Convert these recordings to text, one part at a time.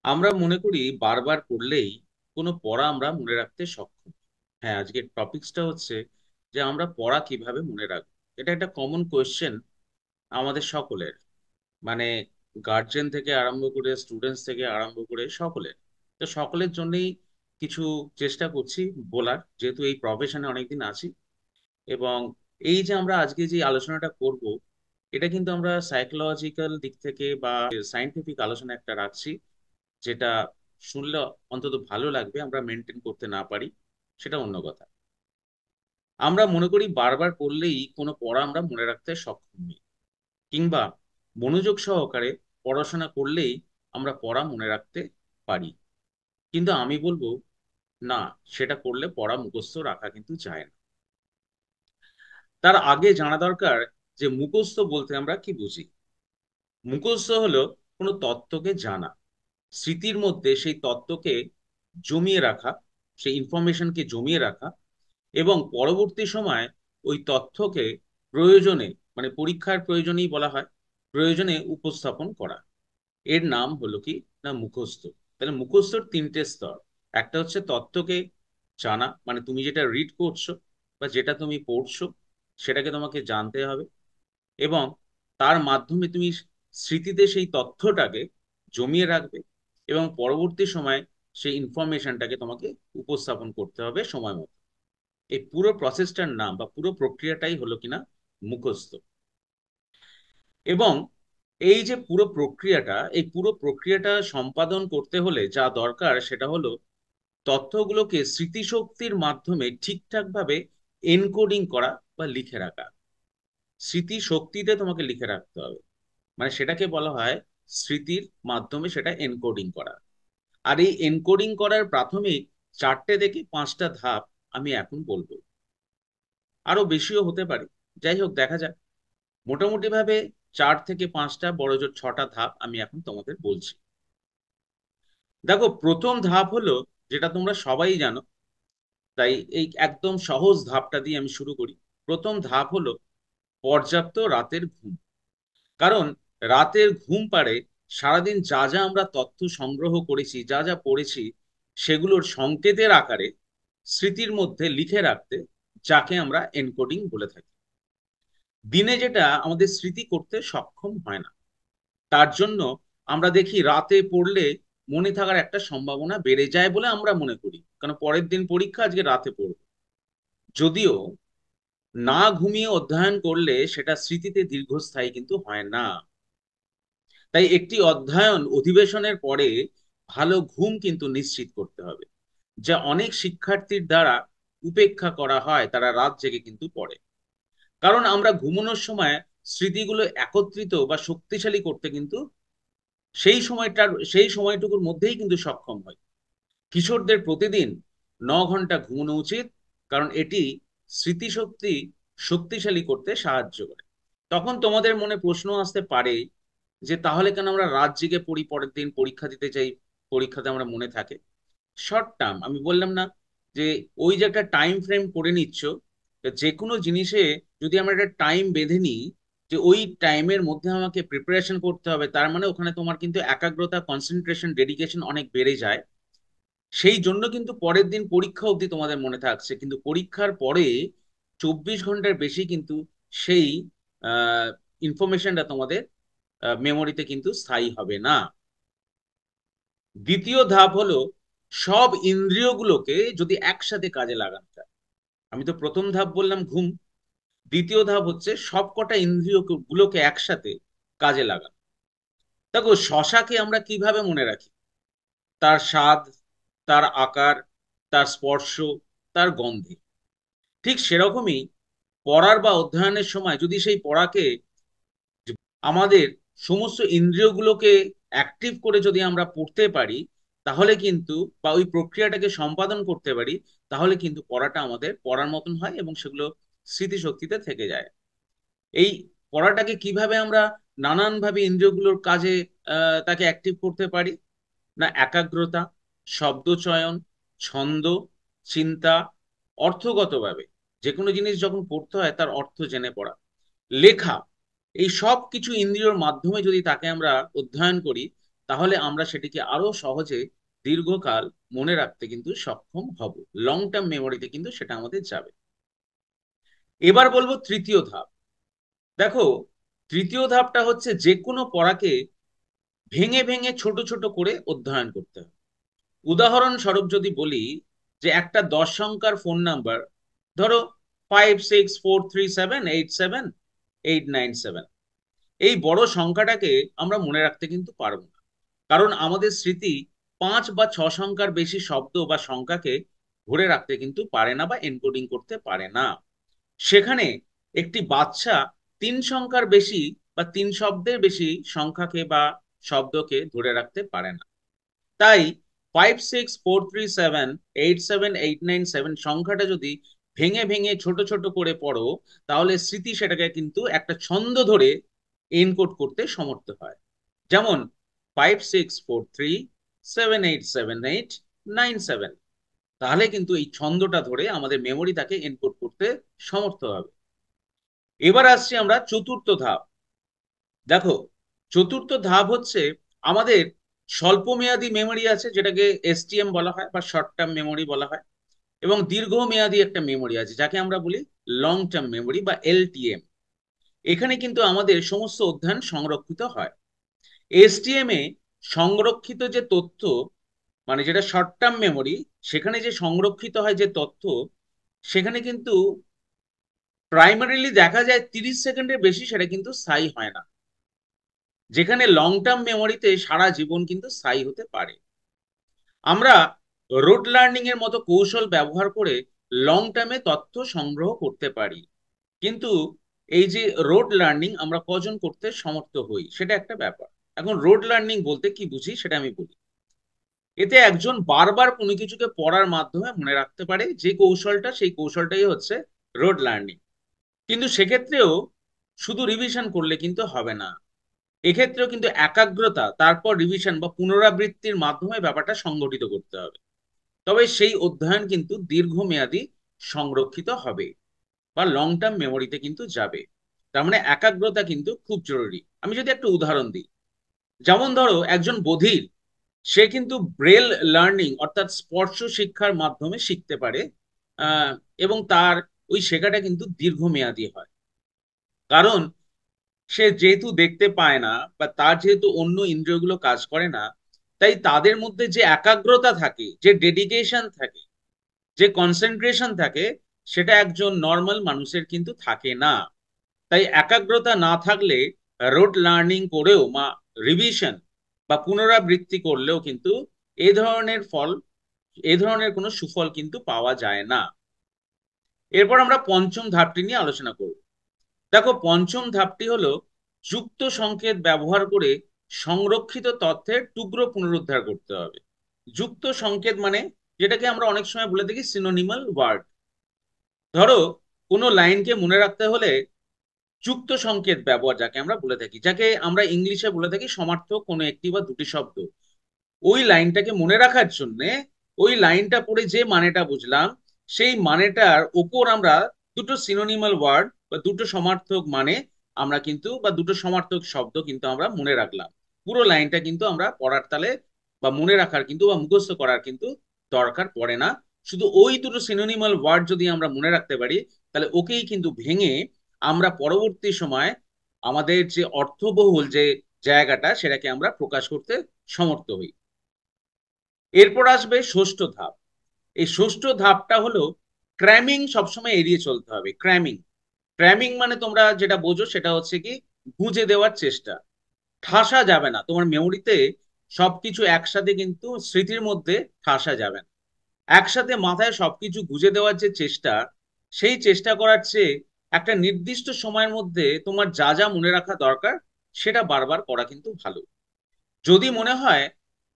আমরা মনে করি বারবার পড়লেই কোনো পড়া আমরা মনে রাখতে সক্ষম। হ্যাঁ, আজকের টপিকসটা হচ্ছে যে আমরা পড়া কিভাবে মনে রাখবো। এটা একটা কমন কোয়েশ্চেন আমাদের সকলের, মানে গার্জেন থেকে আরম্ভ করে স্টুডেন্টস থেকে আরম্ভ করে সকলের। তো সকলের জন্যই কিছু চেষ্টা করছি বলার, যেহেতু এই প্রফেশনে অনেকদিন আছি। এবং এই যে আমরা আজকে যে আলোচনাটা করব, এটা কিন্তু আমরা সাইকোলজিক্যাল দিক থেকে বা সায়েন্টিফিক আলোচনা একটা রাখছি, যেটা শুনলে অন্তত ভালো লাগবে। আমরা মেনটেন করতে না পারি সেটা অন্য কথা। আমরা মনে করি বারবার পড়লেই কোনো পড়া আমরা মনে রাখতে সক্ষম নই, কিংবা মনোযোগ সহকারে পড়াশোনা করলেই আমরা পড়া মনে রাখতে পারি। কিন্তু আমি বলবো না, সেটা করলে পড়া মুখস্থ রাখা কিন্তু যায় না। তার আগে জানা দরকার যে মুখস্থ বলতে আমরা কি বুঝি। মুখস্থ হলো কোনো তত্ত্বকে জানা, স্মৃতির মধ্যে সেই তত্ত্বকে জমিয়ে রাখা, সেই ইনফরমেশনকে জমিয়ে রাখা, এবং পরবর্তী সময় ওই তথ্যকে প্রয়োজনে, মানে পরীক্ষার প্রয়োজনেই বলা হয়, প্রয়োজনে উপস্থাপন করা। এর নাম হলো কি না মুখস্থ। তাহলে মুখস্থর তিনটে স্তর। একটা হচ্ছে তথ্যকে জানা, মানে তুমি যেটা রিড করছো বা যেটা তুমি পড়ছো সেটাকে তোমাকে জানতে হবে, এবং তার মাধ্যমে তুমি স্মৃতিতে সেই তথ্যটাকে জমিয়ে রাখবে, এবং পরবর্তী সময় সেই ইনফরমেশনটাকে তোমাকে উপস্থাপন করতে হবে সময় মতো। এই পুরো প্রসেসটার নাম বা পুরো প্রক্রিয়াটাই হলো কিনা মুখস্থ। এবং এই যে পুরো প্রক্রিয়াটা, এই পুরো প্রক্রিয়াটা সম্পাদন করতে হলে যা দরকার সেটা হলো তথ্যগুলোকে স্মৃতিশক্তির মাধ্যমে ঠিকঠাক ভাবে এনকোডিং করা বা লিখে রাখা। স্মৃতিশক্তিতে তোমাকে লিখে রাখতে হবে, মানে সেটাকে বলা হয় স্মৃতির মাধ্যমে সেটা এনকোডিং করা। আর এই এনকোডিং করার প্রাথমিক 4 থেকে 5টা ধাপ আমি এখন বলবো, আরো বেশিও হতে পারে। যাই হোক, দেখা যাক। মোটামুটি ভাবে 4 থেকে 5টা, বড় জোর 6টা ধাপ আমি এখন তোমাদের বলছি। দেখো, প্রথম ধাপ হলো, যেটা তোমরা সবাই জানো, তাই এই একদম সহজ ধাপটা দিয়ে আমি শুরু করি। প্রথম ধাপ হলো পর্যাপ্ত রাতের ঘুম। কারণ রাতের ঘুম পাড়ে সারাদিন যা যা আমরা তথ্য সংগ্রহ করেছি, যা যা পড়েছি, সেগুলোর সংকেতের আকারে স্মৃতির মধ্যে লিখে রাখতে, যাকে আমরা এনকোডিং বলে থাকি। দিনে যেটা আমাদের স্মৃতি করতে সক্ষম হয় না, তার জন্য আমরা দেখি রাতে পড়লে মনে থাকার একটা সম্ভাবনা বেড়ে যায় বলে আমরা মনে করি, কারণ পরের দিন পরীক্ষা, আজকে রাতে পড়ব। যদিও না ঘুমিয়ে অধ্যয়ন করলে সেটা স্মৃতিতে দীর্ঘস্থায়ী কিন্তু হয় না। তাই একটি অধ্যয়ন অধিবেশনের পরে ভালো ঘুম কিন্তু নিশ্চিত করতে হবে, যা অনেক শিক্ষার্থীর দ্বারা উপেক্ষা করা হয়। তারা রাত জেগে কিন্তু পড়ে, কারণ আমরা ঘুমানোর সময় স্মৃতিগুলো একত্রিত বা শক্তিশালী করতে কিন্তু সেই সময়টুকুর মধ্যেই কিন্তু সক্ষম হয়। কিশোরদের প্রতিদিন 9 ঘন্টা ঘুমানো উচিত, কারণ এটি স্মৃতিশক্তি শক্তিশালী করতে সাহায্য করে। তখন তোমাদের মনে প্রশ্ন আসতে পারে যে তাহলে কেন আমরা রাত জেগে পড়ি, পরের দিন পরীক্ষা দিতে চাই, পরীক্ষাতে আমরা মনে থাকে। শর্ট টার্ম, আমি বললাম না যে ওই যে একটা টাইম ফ্রেম করে নিচ্ছ, যে কোনো জিনিসে যদি আমরা একটা টাইম বেঁধে নিই যে ওই টাইমের মধ্যে আমাকে প্রিপারেশন করতে হবে, তার মানে ওখানে তোমার কিন্তু একাগ্রতা, কনসেন্ট্রেশন, ডেডিকেশন অনেক বেড়ে যায়। সেই জন্য কিন্তু পরের দিন পরীক্ষা অবধি তোমাদের মনে থাকছে, কিন্তু পরীক্ষার পরে 24 ঘন্টার বেশি কিন্তু সেই ইনফরমেশনটা তোমাদের মেমোরিতে কিন্তু স্থায়ী হবে না। দ্বিতীয় ধাপ হলো সব ইন্দ্রিয়গুলোকে যদি একসাথে কাজে লাগানো যায়। আমি তো প্রথম ধাপ বললাম ঘুম, দ্বিতীয় ধাপ হচ্ছে সব কটা ইন্দ্রিয় গুলোকে একসাথে কাজে লাগানো। দেখো, শশাকে আমরা কিভাবে মনে রাখি? তার স্বাদ, তার আকার, তার স্পর্শ, তার গন্ধে। ঠিক সেরকমই পড়ার বা অধ্যয়নের সময় যদি সেই পড়াকে, আমাদের সমস্ত ইন্দ্রিয়গুলোকে অ্যাক্টিভ করে যদি আমরা পড়তে পারি, তাহলে কিন্তু, বা ওই প্রক্রিয়াটাকে সম্পাদন করতে পারি, তাহলে কিন্তু পড়াটা আমাদের পড়ার মতন হয় এবং সেগুলো স্মৃতিশক্তিতে থেকে যায়। এই পড়াটাকে কিভাবে আমরা নানানভাবে ইন্দ্রিয়গুলোর কাজে তাকে অ্যাক্টিভ করতে পারি? না একাগ্রতা, শব্দচয়ন, ছন্দ, চিন্তা, অর্থগতভাবে যে কোনো জিনিস যখন পড়তে হয় তার অর্থ জেনে পড়া, লেখা, এই সব কিছু ইন্দ্রিয়র মাধ্যমে যদি তাকে আমরা অধ্যয়ন করি, তাহলে আমরা সেটিকে আরো সহজে দীর্ঘকাল মনে রাখতে কিন্তু সক্ষম হব। লং টার্ম মেমোরিতে কিন্তু সেটা আমাদের যাবে। এবার বলবো তৃতীয় ধাপ। দেখো, তৃতীয় ধাপটা হচ্ছে যে কোনো পড়াকে ভেঙে ভেঙে ছোট ছোট করে অধ্যয়ন করতে হবে। উদাহরণস্বরূপ যদি বলি যে একটা 10 সংখ্যার ফোন নাম্বার, ধরো 5643787897, এই বড় সংখ্যাটাকে আমরা মনে রাখতে কিন্তু পারবো না, কারণ আমাদের স্মৃতি 5 বা 6 সংখ্যার বেশি শব্দ বা সংখ্যাকে ধরে রাখতে কিন্তু পারে না বা এনকোডিং করতে পারে না। সেখানে একটি বাচ্চা 3 সংখ্যার বেশি বা 3 শব্দের বেশি সংখ্যাকে বা শব্দকে ধরে রাখতে পারে না। তাই 5643787897 সংখ্যাটা যদি ভেঙে ভেঙে ছোট ছোট করে পড়ো, তাহলে স্মৃতি সেটাকে কিন্তু একটা ছন্দ ধরে এনকোড করতে সমর্থ হয়। যেমন 5643787897, তাহলে কিন্তু এই ছন্দটা ধরে আমাদের মেমোরি তাকে এনকোড করতে সমর্থ হবে। এবার আসছি আমরা চতুর্থ ধাপ। দেখো, চতুর্থ ধাপ হচ্ছে আমাদের স্বল্পমেয়াদী মেমোরি আছে, যেটাকে এসটিএম বলা হয় বা শর্ট টার্ম মেমোরি বলা হয়, এবং দীর্ঘমেয়াদী একটা মেমোরি আছে যাকে আমরা বলি লং টার্ম মেমোরি বা এলটিএম। এখানে কিন্তু আমাদের সমস্ত অধ্যয়ন সংরক্ষিত হয়। এসটিএম এ সংরক্ষিত যে তথ্য, মানে যেটা শর্ট টার্ম মেমোরি, সেখানে যে সংরক্ষিত হয় যে তথ্য, সেখানে কিন্তু প্রাইমারিলি দেখা যায় 30 সেকেন্ডের বেশি সেটা কিন্তু স্থায়ী হয় না, যেখানে লং টার্ম মেমোরিতে সারা জীবন কিন্তু স্থায়ী হতে পারে। আমরা রোড লার্নিং এর মতো কৌশল ব্যবহার করে লং টার্মে তথ্য সংগ্রহ করতে পারি, কিন্তু এই যে রোড লার্নিং আমরা কজন করতে সমর্থ হই সেটা একটা ব্যাপার। এখন রোড লার্নিং বলতে কি বুঝি সেটা আমি বলি। এতে একজন বারবার কোনো কিছুকে পড়ার মাধ্যমে মনে রাখতে পারে যে কৌশলটা, সেই কৌশলটাই হচ্ছে রোড লার্নিং। কিন্তু সেক্ষেত্রেও শুধু রিভিশন করলে কিন্তু হবে না, এক্ষেত্রেও কিন্তু একাগ্রতা, তারপর রিভিশন বা পুনরাবৃত্তির মাধ্যমে ব্যাপারটা সংগঠিত করতে হবে। তবে সেই অধ্যয়ন কিন্তু দীর্ঘমেয়াদী সংরক্ষিত হবে বা লং টার্ম মেমোরিতে কিন্তু যাবে। তার মানে একাগ্রতা কিন্তু খুব জরুরি। আমি যদি একটা উদাহরণ দিই, যেমন ধরো একজন বধির, সে কিন্তু ব্রেল লার্নিং অর্থাৎ স্পর্শ শিক্ষার মাধ্যমে শিখতে পারে, আহ, এবং তার ওই শেখাটা কিন্তু দীর্ঘমেয়াদী হয়। কারণ সে যেহেতু দেখতে পায় না বা তার যেহেতু অন্য ইন্দ্রিয়গুলো কাজ করে না, তাই তাদের মধ্যে যে একাগ্রতা থাকে, যে ডেডিকেশন থাকে, যে কনসেন্ট্রেশন থাকে, সেটা একজন নর্মাল মানুষের কিন্তু থাকে না। তাই একাগ্রতা না থাকলে রোড লার্নিং করেও বা রিভিশন বা পুনরাবৃত্তি করলেও কিন্তু এ ধরনের ফল, এ ধরনের কোনো সুফল কিন্তু পাওয়া যায় না। এরপর আমরা পঞ্চম ধাপটি নিয়ে আলোচনা করব। দেখো, পঞ্চম ধাপটি হলো যুক্ত সংকেত ব্যবহার করে সংরক্ষিত তথ্যের টুকরো পুনরুদ্ধার করতে হবে। যুক্ত সংকেত মানে যেটাকে আমরা অনেক সময় বলে থাকি সিনোনিমাল ওয়ার্ড। ধরো, কোনো লাইনকে মনে রাখতে হলে যুক্ত সংকেত ব্যবহার, যাকে আমরা বলে থাকি, যাকে আমরা ইংলিশে বলে থাকি সমার্থক কোনো একটি বা দুটি শব্দ, ওই লাইনটাকে মনে রাখার জন্য ওই লাইনটা পড়ে যে মানেটা বুঝলাম, সেই মানেটার উপর আমরা দুটো সিনোনিমাল ওয়ার্ড বা দুটো সমার্থক মানে আমরা কিন্তু বা দুটো সমার্থক শব্দ কিন্তু আমরা মনে রাখলাম। পুরো লাইনটা কিন্তু আমরা পড়ার তালে বা মনে রাখার কিন্তু বা মুখস্থ করার কিন্তু দরকার পড়ে না। শুধু ওই দুটো সিনোনিমাল ওয়ার্ড যদি আমরা মনে রাখতে পারি, তাহলে ওকেই কিন্তু ভেঙে আমরা পরবর্তী সময় আমাদের যে অর্থবহুল যে জায়গাটা, সেটাকে আমরা প্রকাশ করতে সমর্থ হই। এরপর আসবে ষষ্ঠ ধাপ। এই ষষ্ঠ ধাপটা হলো ক্র্যামিং। সবসময় এড়িয়ে চলতে হবে ক্র্যামিং। ক্র্যামিং মানে তোমরা যেটা বোঝো সেটা হচ্ছে কি, গুঁজে দেওয়ার চেষ্টা। ঠাসা যাবে না তোমার মেমোরিতে, সবকিছু একসাথে কিন্তু স্মৃতির মধ্যে ঠাসা যাবে না। একসাথে মাথায় সবকিছু গুঁজে দেওয়ার যে চেষ্টা, সেই চেষ্টা করার চেয়ে একটা নির্দিষ্ট সময়ের মধ্যে তোমার যা যা মনে রাখা দরকার সেটা বারবার করা কিন্তু ভালো। যদি মনে হয়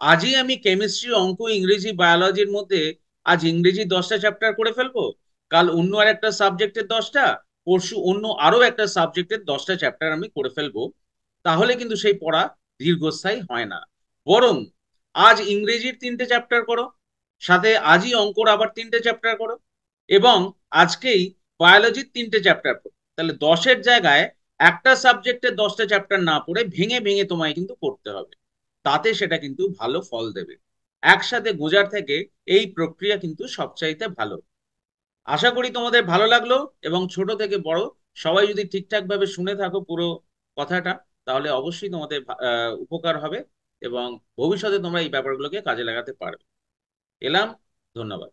আজই আমি কেমিস্ট্রি, অঙ্ক, ইংরেজি, বায়োলজির মধ্যে আজ ইংরেজি 10টা চ্যাপ্টার করে ফেলবো, কাল অন্য আর একটা সাবজেক্টের 10টা, পরশু অন্য আরো একটা সাবজেক্টের 10টা চ্যাপ্টার আমি করে ফেলবো, তাহলে কিন্তু সেই পড়া দীর্ঘস্থায়ী হয় না। বরং আজ ইংরেজির 3টে চ্যাপ্টার করো, সাথে আজই অঙ্কর আবার 3টে চ্যাপ্টার করো, এবং আজকেই বায়োলজির 3টে চ্যাপ্টার পড়ো। তাহলে 10-এর জায়গায় একটা সাবজেক্টের 10টা চ্যাপ্টার না পড়ে ভেঙে ভেঙে তোমায় কিন্তু পড়তে হবে। তাতে সেটা কিন্তু ভালো ফল দেবে। একসাথে গোজার থেকে এই প্রক্রিয়া কিন্তু সবচাইতে ভালো। আশা করি তোমাদের ভালো লাগলো, এবং ছোট থেকে বড় সবাই যদি ঠিকঠাক ভাবে শুনে থাকো পুরো কথাটা, তাহলে অবশ্যই তোমাদের উপকার হবে, এবং ভবিষ্যতে তোমরা এই ব্যাপারগুলোকে কাজে লাগাতে পারবে। এলাম। ধন্যবাদ।